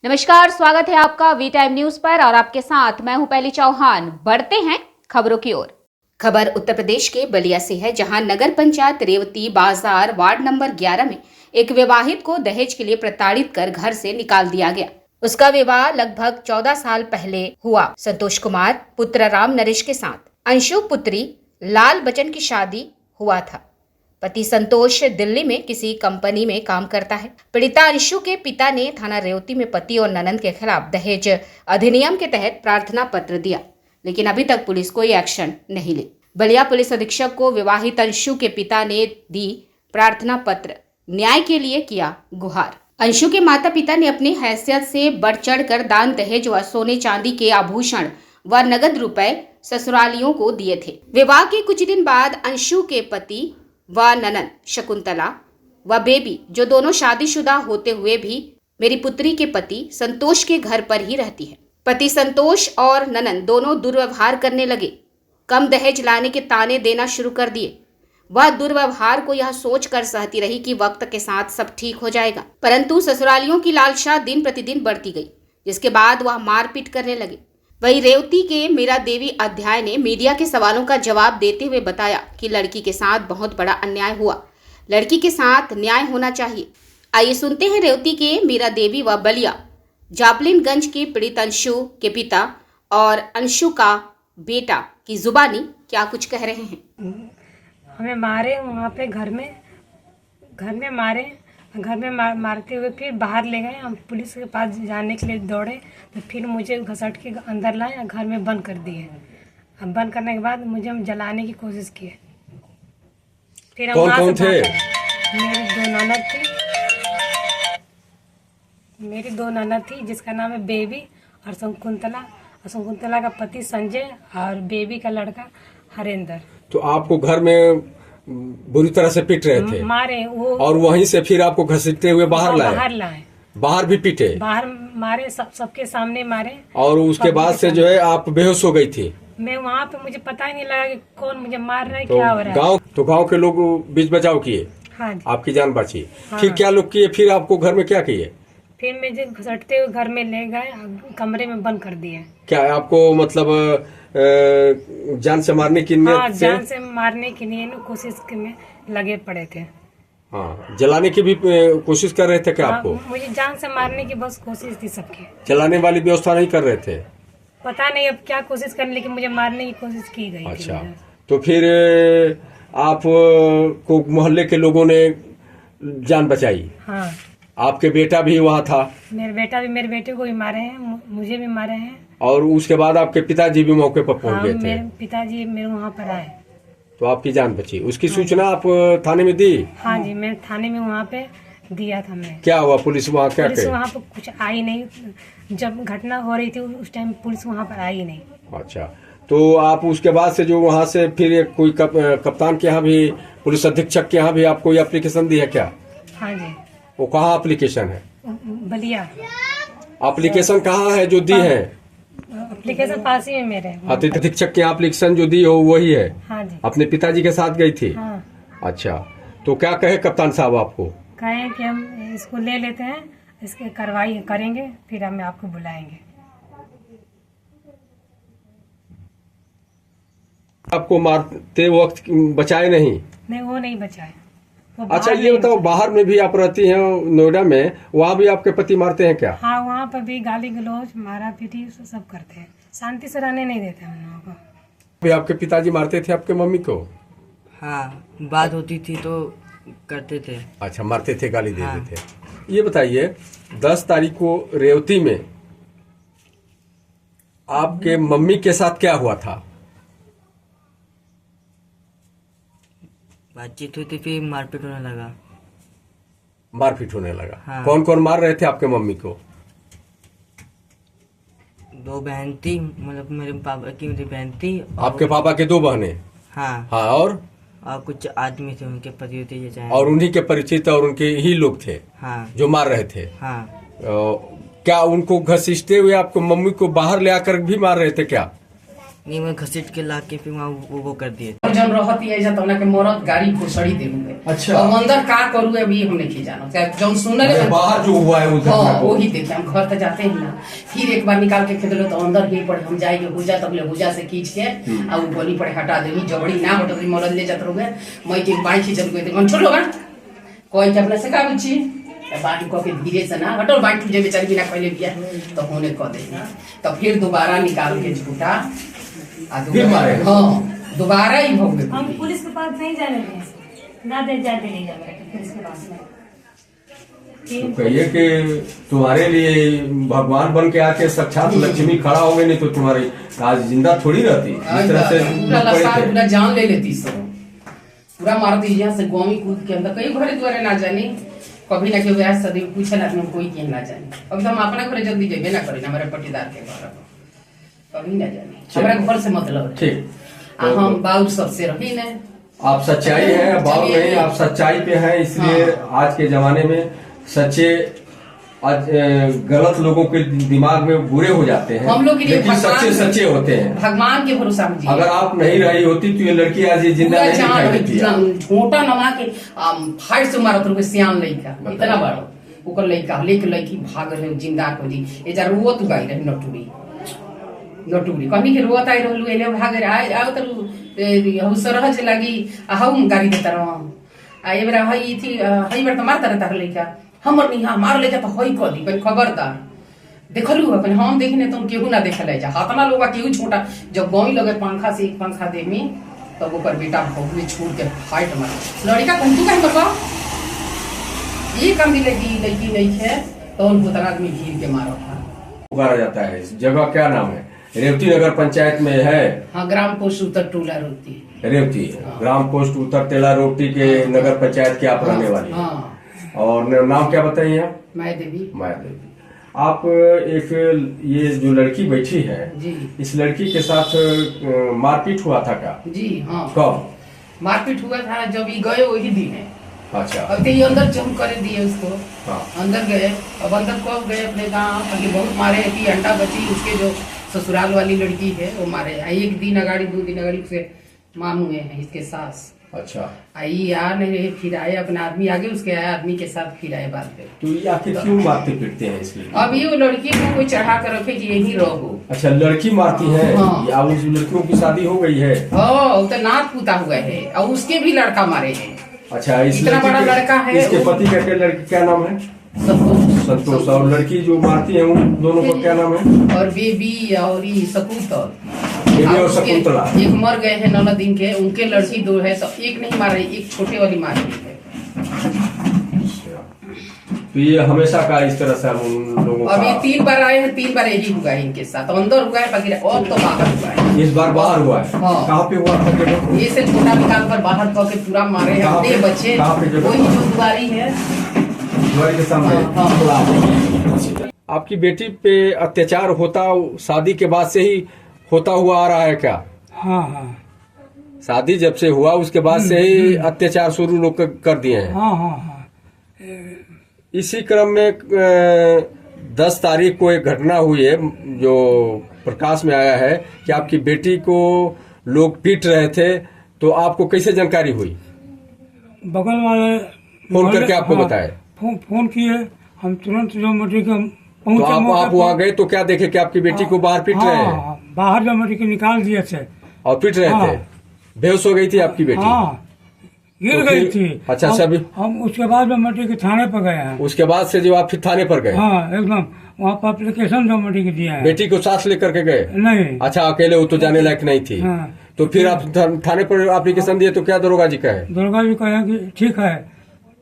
नमस्कार, स्वागत है आपका वी टाइम न्यूज पर और आपके साथ मैं हूं पहली चौहान। बढ़ते हैं खबरों की ओर। खबर उत्तर प्रदेश के बलिया से है, जहां नगर पंचायत रेवती बाजार वार्ड नंबर 11 में एक विवाहित को दहेज के लिए प्रताड़ित कर घर से निकाल दिया गया। उसका विवाह लगभग 14 साल पहले हुआ। संतोष कुमार पुत्र राम नरेश के साथ अंशु पुत्री लाल बच्चन की शादी हुआ था। पति संतोष दिल्ली में किसी कंपनी में काम करता है। पीड़िता अंशु के पिता ने थाना रेवती में पति और ननंद के खिलाफ दहेज अधिनियम के तहत प्रार्थना पत्र दिया, लेकिन अभी तक पुलिस कोई एक्शन नहीं ली। बलिया पुलिस अधीक्षक को विवाहित अंशु के पिता ने दी प्रार्थना पत्र, न्याय के लिए किया गुहार। अंशु के माता पिता ने अपनी हैसियत से बढ़ चढ़ कर दान दहेज व सोने चांदी के आभूषण व नगद रुपए ससुरालियों को दिए थे। विवाह के कुछ दिन बाद अंशु के पति व ननंद शकुंतला व बेबी, जो दोनों शादीशुदा होते हुए भी मेरी पुत्री के पति संतोष के घर पर ही रहती है। पति संतोष और ननंद दोनों दुर्व्यवहार करने लगे। कम दहेज लाने के ताने देना शुरू कर दिए। वह दुर्व्यवहार को यह सोच कर सहती रही कि वक्त के साथ सब ठीक हो जाएगा, परंतु ससुरालियों की लालसा दिन प्रतिदिन बढ़ती गई, जिसके बाद वह मारपीट करने लगे। वही रेवती के मीरा देवी अध्याय ने मीडिया के सवालों का जवाब देते हुए बताया कि लड़की के साथ बहुत बड़ा अन्याय हुआ। लड़की के साथ न्याय होना चाहिए। आइए सुनते हैं रेवती के मीरा देवी व बलिया जापलिनगंज के पीड़ित अंशु के पिता और अंशु का बेटा की जुबानी क्या कुछ कह रहे हैं। हमें मारे वहाँ पे घर में मारे, घर में मारते हुए फिर बाहर ले गए। हम पुलिस के पास जाने के लिए दौड़े तो फिर मुझे घसट के अंदर लाए और घर में बंद कर दिए। अब बंद करने के बाद मुझे हम जलाने की कोशिश किए। फिर हम कौन थे? मेरी दो ननद थी जिसका नाम है बेबी और शकुंतला, और शकुंतला का पति संजय और बेबी का लड़का हरेंद्र। तो आपको घर में बुरी तरह से पीट रहे थे, मारे वो, और वहीं से फिर आपको घसीटते हुए बाहर लाए। बाहर भी पीटे, बाहर मारे, सबके सामने मारे। और उसके बाद से जो है आप बेहोश हो गई थी। मैं वहाँ पे मुझे पता ही नहीं लगा कि कौन मुझे मार रहा है, क्या हो रहा है। गांव के लोग बीच बचाव किए। हाँ जी। आपकी जान बची। हाँ। फिर क्या लोग किए? फिर आपको घर में क्या किए? फिर मुझे घसटते हुए घर में ले गए, कमरे में बंद कर दिए। क्या आपको मतलब जान से मारने की नीयत हाँ, से? जान से मारने की लिए कोशिश में लगे पड़े थे। हाँ, जलाने की भी कोशिश कर रहे थे क्या आपको? मुझे जान से मारने की बस कोशिश थी सबकी। जलाने वाली व्यवस्था नहीं कर रहे थे? पता नहीं अब क्या कोशिश करने, लेकिन मुझे मारने की कोशिश की गई। अच्छा, तो फिर आप को मोहल्ले के लोगों ने जान बचाई। हाँ, आपके बेटा भी वहाँ था? मेरे बेटे को भी मारे हैं, मुझे भी मारे हैं। और उसके बाद आपके पिताजी भी मौके पर पहुंच गए थे? मेरे पिताजी मेरे वहाँ पर आए तो आपकी जान बची। उसकी सूचना आप थाने में दी? हाँ जी, मैं थाने में वहाँ पे दिया था। मैं क्या हुआ? पुलिस वहाँ क्या पुलिस कही? वहाँ पर कुछ आई नहीं। जब घटना हो रही थी उस टाइम पुलिस वहाँ पर आई नहीं। अच्छा, तो आप उसके बाद से जो वहाँ से फिर कोई कप्तान के यहाँ भी, पुलिस अधीक्षक के यहाँ भी आप कोई एप्लीकेशन दी है क्या? हाँ जी। वो कहाँ एप्लीकेशन है? बलिया। एप्लीकेशन कहाँ है जो दी है? एप्लीकेशन पास ही में मेरे। अधीक्षक के एप्लीकेशन जो दी हो वही है? हाँ जी। अपने पिताजी के साथ गई थी? हाँ। अच्छा, तो क्या कहे कप्तान साहब आपको? कहें कि हम इसको ले लेते हैं, इसकी कार्रवाई करेंगे, फिर हम आपको बुलाएंगे। आपको मारते वक्त बचाए नहीं? नहीं, वो नहीं बचाए। अच्छा, ये बताओ, बाहर में भी आप रहती हैं नोएडा में, वहाँ भी आपके पति मारते हैं क्या? हाँ, वहाँ पर भी गाली गलौज, मारा पीटी सब करते हैं। शांति से रहने नहीं देते हम लोगों को। भी आपके पिताजी मारते थे आपके मम्मी को? हाँ, बात होती थी तो करते थे। अच्छा, मारते थे, गाली हाँ। देते थे। ये बताइए, 10 तारीख को रेवती में आपके मम्मी के साथ क्या हुआ था? बातचीत हुई थी, फिर मारपीट होने लगा। मारपीट होने लगा? हाँ। कौन कौन मार रहे थे आपके मम्मी को? 2 बहन थी, मतलब मेरे पापा की मेरी बहन थी। आपके पापा के 2 बहनें? हाँ। हाँ, और कुछ आदमी थे, उनके पति थे ये चाहे। और उन्हीं के परिचित और उनके ही लोग थे? हाँ। जो मार रहे थे? हाँ। क्या उनको घसीटते हुए आपको मम्मी को बाहर ले आकर भी मार रहे थे क्या? नहीं मैं घसीट के ला के फिर वहाँ वो कर दिए। और जन रहती है जब तोना के मरद गाड़ी घुसड़ी देंगे। अच्छा। अब अंदर का करू अभी हम नहीं जानो जब सुनले बाहर जो हुआ है उधर हाँ वही देखे हम घर तो जाते हैं ना फिर एक बार निकाल के खेद लो तो अंदर ही पड़े हम जाएंगे हुजा तब ले हुजा से खींच के और गोली पड़े हटा देनी जबड़ी ना हटो मरद ले जाते रहोगे मैं के बाई खींचल गए मन छोड़ लोगा कोई के अपने से का बुझी बाटी को के धीरे से ना हटो बाटी तुझे बेचारी बिना पहले बिया तो होने को दे तो फिर दोबारा निकाल के झूठा फिर मारे हाँ दोबारा ही हो गए हम पुलिस के पास नहीं जाने देंगे ना दे जाते नहीं जाते पुलिस के पास में तो कहिए कि तुम्हारे लिए भगवान बन के आके साक्षात लक्ष्मी खड़ा हो गई, नहीं तो तुम्हारी आज जिंदा थोड़ी रहती। इस तरह से पूरा लसार पूरा जान ले लेती सब पूरा मारती यहाँ से गोमी कूद के अंदर कई घरे द्वारे ना जानी कभी ना केहू ऐसा सदी पूछे ना कोई के ना जाने अभी तो हम अपना घरे जल्दी जेबे ना करें हमारे पट्टीदार के घर कभी ना जाने हमारा घर से मतलब ठीक हम बाउर सबसे रही न आप सच्चाई है बाबू नहीं, आप सच्चाई पे हैं, इसलिए आज के जमाने में सच्चे गलत लोगों के दिमाग में बुरे हो जाते हैं, हम लोग के लिए लेकिन सच्चे सच्चे होते हैं। भगवान के भरोसा में अगर आप नहीं रही होती तो ये लड़की आज ये जिंदा नहीं दिखाई देती। झोटा नमा के फाइट से मारत रहे सियान लड़का इतना बड़ा ओकर लड़का लेके लड़की भाग रहे जिंदा को दी ए जा रोत गई रही नटुरी कहीं के रोत आई रहलू एले भाग रहे आओ तो हम सरहज लगी हम गाड़ी देता रह ए बेरा हई थी हई बेर तो मारता रहता लड़का हमर नहीं मार ले जा तो हई कह दी कहीं खबरदार देखलू अपन हम देखने तुम केहू ना देख ले जा हाथना लोग केहू छोटा जब गई लगे पंखा से एक पंखा दे में तब ओकर बेटा भौकले छोड़ के फाइट मार लड़का घंटू कहीं बता ये काम भी लड़की नहीं है तो उन पुतना आदमी भीड़ के मारा था पुकारा जाता है। इस जगह क्या नाम है? रेवती नगर पंचायत में है। हाँ ग्राम पोस्ट उत्तर टोला रोती रेवती ग्राम पोस्ट उत्तर तेला रोटी के नगर पंचायत के आप रहने वाली हैं। और नाम क्या बताइए आप? माया देवी। माया देवी। आप एक ये जो लड़की बैठी है जी इस लड़की के साथ मारपीट हुआ था क्या? जी हाँ कब मारपीट हुआ था? जब ये गए वही दिन है। अच्छा अब तो ये अंदर जम कर दिए उसको। हाँ। अंदर गए अब अंदर कब गए अपने गाँव पहले बहुत मारे कि अंडा बची उसके जो ससुराल वाली लड़की है वो मारे एक दिन अगाड़ी 2 दिन अगाड़ी से मामू है इसके सास। अच्छा आई आ नहीं रहे फिर आए अपना आदमी आगे उसके आया आदमी के साथ फिर आए बाद में। तो ये आखिर क्यों मारते पीटते हैं इसलिए? अब ये वो लड़की को कोई चढ़ा कर रखे कि यही रहो। अच्छा लड़की मारती है हाँ। या उस लड़कियों की शादी हो गई है? हाँ तो नाथ पुता हुआ है और उसके भी लड़का मारे हैं। अच्छा इस इतना बड़ा लड़का है इसके पति का क्या लड़की क्या नाम है? संतोष। और लड़की जो मारती है उन दोनों का क्या नाम है? और बेबी और शकुंतला। बेबी और शकुंतला एक मर गए हैं 9 दिन के उनके लड़की 2 है तो एक नहीं मार रही एक छोटे वाली मार रही है। तो ये हमेशा का इस तरह से हम उन लोगों का अभी 3 बार आए हैं 3 बार यही हुआ है इनके साथ अंदर हुआ है बाकी और तो बाहर हुआ है। इस बार बाहर हुआ है। हाँ। कहाँ पे हुआ था जगह? ये से छोटा निकाल कर बाहर करके पूरा मारे हैं कहाँ अपने पे? बच्चे कहाँ पे जगह? वही जो दुआरी है द्वार के सामने। हाँ। आपकी बेटी पे अत्याचार होता शादी के बाद से ही होता हुआ आ रहा है क्या? हाँ हाँ शादी जब से हुआ उसके बाद से ही अत्याचार शुरू लोग कर दिए हैं। हाँ हाँ हाँ इसी क्रम में 10 तारीख को एक घटना हुई है जो प्रकाश में आया है कि आपकी बेटी को लोग पीट रहे थे, तो आपको कैसे जानकारी हुई? बगल वाले फोन करके आपको बताया? फोन किए हम तुरंत जो मटी के तो आप वहाँ गए तो क्या देखे कि आपकी बेटी को बाहर पीट रहे हैं? बाहर जो मटी के निकाल दिए थे और पीट रहे थे। बेहोश हो गई थी आपकी बेटी? हाँ गिर तो गई फिर- थी। अच्छा सभी हम उसके बाद में मटी के थाने पर गए हैं। उसके बाद से जो आप फिर थाने पर गए? हाँ एकदम वहाँ पर एप्लीकेशन जो मटी के दिया है। बेटी को साथ लेकर के गए? नहीं। अच्छा अकेले वो तो जाने लायक नहीं थी। हाँ। तो फिर आप थाने पर एप्लीकेशन दिए तो क्या दरोगा जी कहे? दुर्गा जी कहे कि ठीक है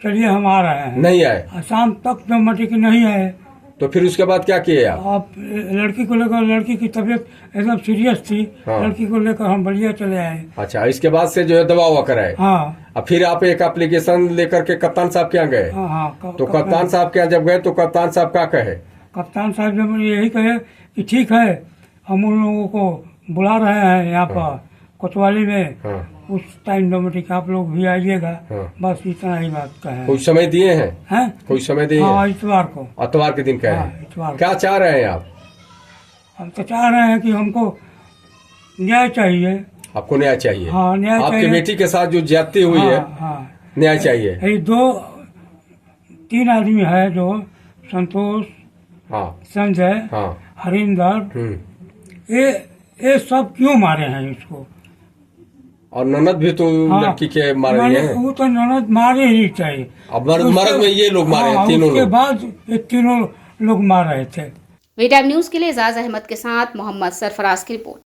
चलिए हम आ रहे हैं। नहीं आए? और शाम तक जो मटी की नहीं आए तो फिर उसके बाद क्या किए आप? आप लड़की को लेकर लड़की की तबीयत एकदम सीरियस थी। हाँ। लड़की को लेकर हम बलिया चले आए। अच्छा इसके बाद से जो है दवा हुआ कराए? हाँ अब फिर आप एक एप्लीकेशन लेकर के कप्तान साहब के यहाँ गए? हाँ हाँ तो कप्तान साहब के यहाँ जब गए तो कप्तान साहब क्या कहे? कप्तान साहब जब यही कहे कि ठीक है हम उन लोगों को बुला रहे हैं यहाँ पर कोतवाली में। हाँ। उस टाइम डोमेटिक आप लोग भी आइएगा। हाँ। बस इतना ही बात कहे कोई समय दिए हैं? हैं? कोई समय दिए हाँ हैं? इतवार को। अतवार के दिन कहे हाँ, हैं। इतवार को। क्या चाह रहे हैं आप? हम तो चाह रहे हैं कि हमको न्याय चाहिए। आपको न्याय चाहिए। हाँ, न्याय आपके चाहिए। बेटी के साथ जो ज्यादती हुई है, हाँ, न्याय चाहिए। ये 2-3 आदमी है जो संतोष, हाँ संजय, हाँ। हरिंदर, ये सब क्यों मारे हैं इसको? और ननद भी तो लड़की के मार रही है। वो तो ननद मारे ही चाहिए। अब मर्द में ये लोग मारे हैं, तीनों उसके लोग। बाद ये तीनों लोग मार रहे थे। वी टाइम न्यूज के लिए एजाज अहमद के साथ मोहम्मद सरफराज की रिपोर्ट।